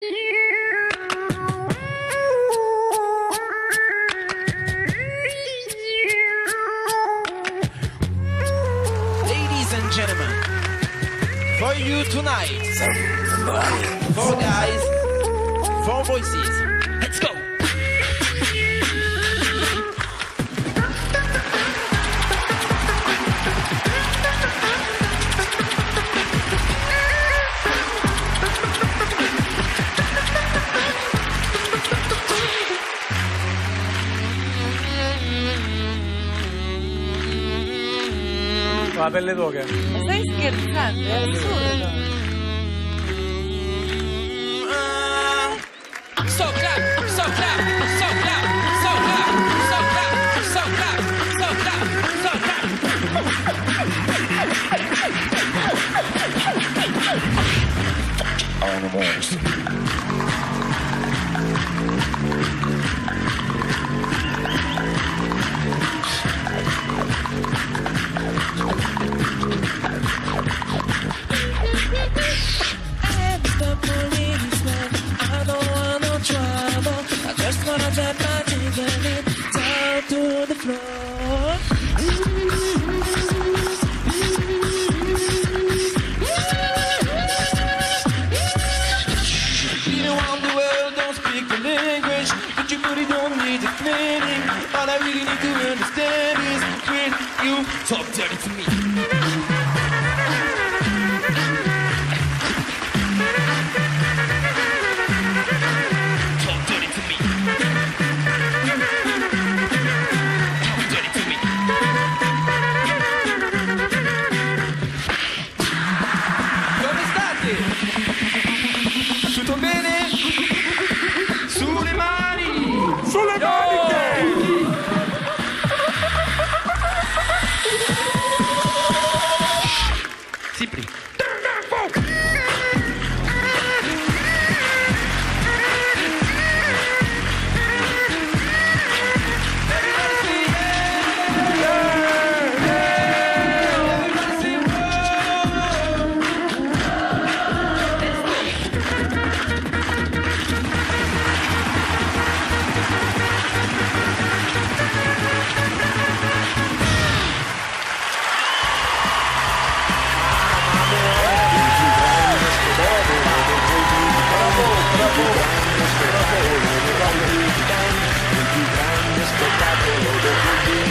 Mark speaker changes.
Speaker 1: Ladies and gentlemen, for you tonight, 4 guys, 4 voices. Let's go!
Speaker 2: La pelle d'oca.
Speaker 3: Ma stai scherzando? È assurdo.
Speaker 1: So clap, so clap, so clap, so clap, so clap, so clap, so clap, so clap.
Speaker 4: Animals.
Speaker 1: All I really need to understand is when you talk dirty to me. Talk dirty to me. Talk dirty to me. Come state? Tutto bene? Sulle mani!
Speaker 2: Sulle maniche!
Speaker 1: Sipri.
Speaker 4: Spettacolo